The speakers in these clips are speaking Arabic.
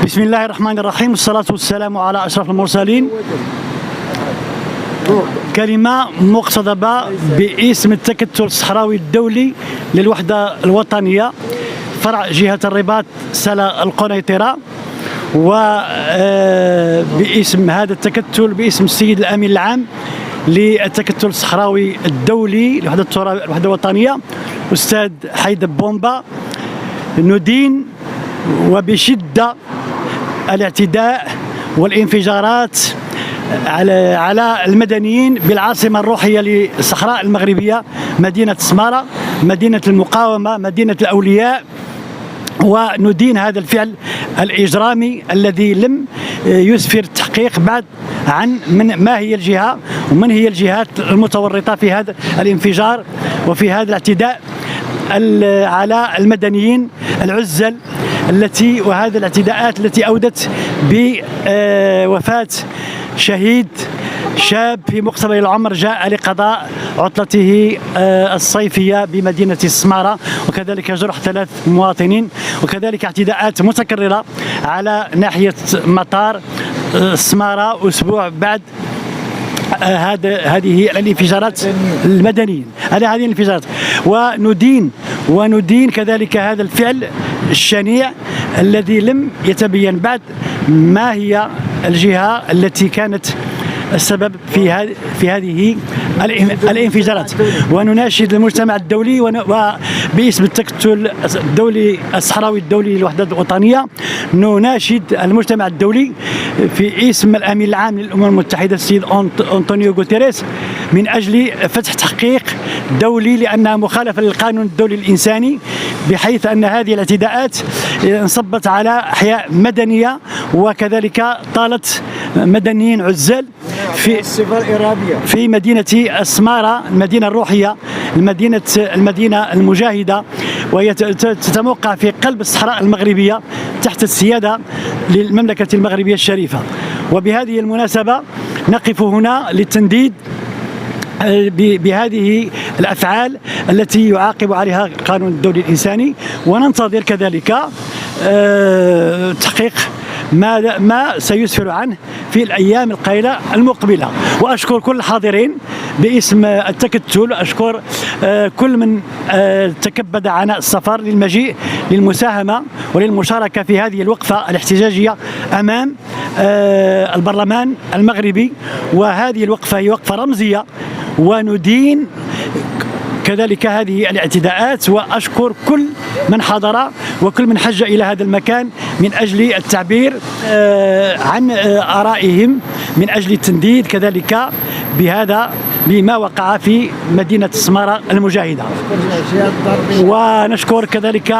بسم الله الرحمن الرحيم، والصلاة والسلام على أشرف المرسلين. كلمة مقتضبة باسم التكتل الصحراوي الدولي للوحدة الوطنية فرع جهة الرباط سلا القنيطرة، وباسم هذا التكتل باسم السيد الأمين العام للتكتل الصحراوي الدولي للوحدة الوطنية أستاذ حيدر بومبا، ندين وبشدة الاعتداء والانفجارات على المدنيين بالعاصمة الروحية للصحراء المغربية مدينة سمارة، مدينة المقاومة، مدينة الأولياء. وندين هذا الفعل الإجرامي الذي لم يسفر التحقيق بعد عن ما هي الجهة ومن هي الجهات المتورطة في هذا الانفجار وفي هذا الاعتداء على المدنيين العزل وهذه الاعتداءات التي أودت بوفاة شهيد شاب في مقتبل العمر جاء لقضاء عطلته الصيفية بمدينة سمارة، وكذلك جرح 3 مواطنين، وكذلك اعتداءات متكررة على ناحية مطار سمارة أسبوع بعد هذه الانفجارات المدنيين هذه الانفجارات. وندين كذلك هذا الفعل الشنيع الذي لم يتبين بعد ما هي الجهة التي كانت السبب في هذه الانفجارات. ونناشد المجتمع الدولي وباسم التكتل الدولي الصحراوي الدولي للوحدة الوطنية، نناشد المجتمع الدولي في اسم الأمين العام للأمم المتحدة السيد أنطونيو غوتيريس من أجل فتح تحقيق دولي لأنها مخالفة للقانون الدولي الإنساني، بحيث أن هذه الاعتداءات انصبت على أحياء مدنية وكذلك طالت مدنيين عزال في مدينة سمارة، المدينة الروحية، المدينة المجاهدة، وهي تتموقع في قلب الصحراء المغربية تحت السيادة للمملكة المغربية الشريفة. وبهذه المناسبة نقف هنا للتنديد بهذه الأفعال التي يعاقب عليها القانون الدولي الإنساني، وننتظر كذلك تحقيق ما سيسفر عنه في الأيام القليلة المقبلة. وأشكر كل الحاضرين باسم التكتل، أشكر كل من تكبد عناء السفر للمجيء للمساهمة وللمشاركة في هذه الوقفة الاحتجاجية أمام البرلمان المغربي. وهذه الوقفة هي وقفة رمزية، وندين كذلك هذه الاعتداءات. وأشكر كل من حضر وكل من حج إلى هذا المكان من أجل التعبير عن آرائهم، من أجل التنديد كذلك بما وقع في مدينة سمارة المجاهدة. ونشكر كذلك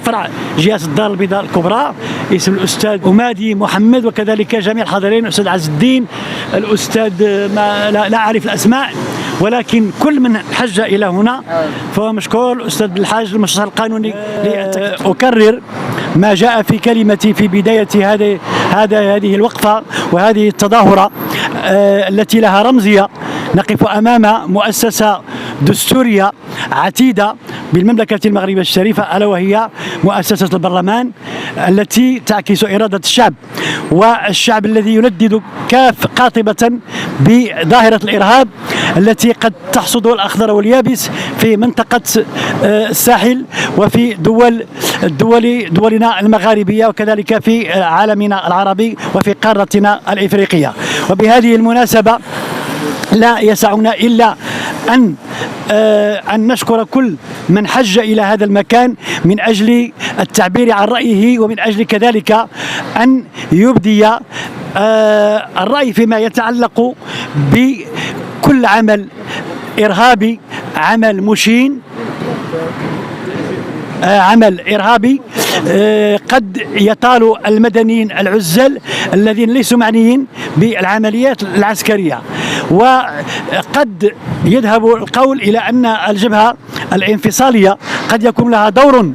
فرع جهة الدار البيضاء الكبرى اسم الأستاذ أمادي محمد، وكذلك جميع الحاضرين، الأستاذ عز الدين، الأستاذ لا أعرف الأسماء، ولكن كل من حج إلى هنا فهو مشكور. الأستاذ الحاج المستشار القانوني. أكرر ما جاء في كلمتي في بداية هذه الوقفة وهذه التظاهرة التي لها رمزية. نقف أمام مؤسسة دستورية عتيدة بالمملكة المغربية الشريفة، ألا وهي مؤسسة البرلمان التي تعكس إرادة الشعب، والشعب الذي يندد قاطبة بظاهرة الإرهاب التي قد تحصده الأخضر واليابس في منطقة الساحل وفي دولنا المغاربية، وكذلك في عالمنا العربي وفي قارتنا الإفريقية. وبهذه المناسبة لا يسعنا إلا أن نشكر كل من حج إلى هذا المكان من أجل التعبير عن رأيه، ومن أجل كذلك أن يبدي الرأي فيما يتعلق بكل عمل إرهابي، عمل مشين، عمل إرهابي قد يطال المدنيين العزل الذين ليسوا معنيين بالعمليات العسكرية. وقد يذهب القول إلى أن الجبهة الانفصالية قد يكون لها دور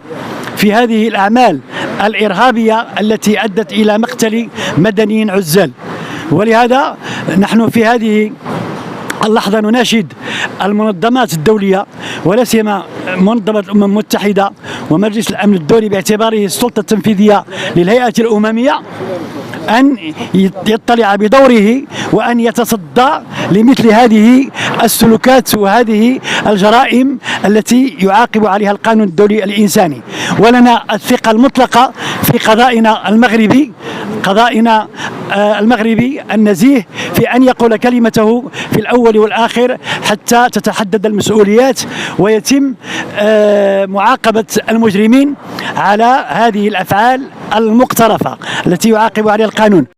في هذه الأعمال الإرهابية التي أدت إلى مقتل مدنيين عزل. ولهذا نحن في هذه اللحظة نناشد المنظمات الدولية ولا سيما منظمة الأمم المتحدة ومجلس الأمن الدولي باعتباره السلطة التنفيذية للهيئة الأممية أن يطلع بدوره وأن يتصدى لمثل هذه السلوكات وهذه الجرائم التي يعاقب عليها القانون الدولي الإنساني. ولنا الثقة المطلقة في قضائنا المغربي النزيه في أن يقول كلمته في الأول والآخر حتى تتحدد المسؤوليات ويتم معاقبة المجرمين على هذه الأفعال المقترفة التي يعاقب عليها القانون.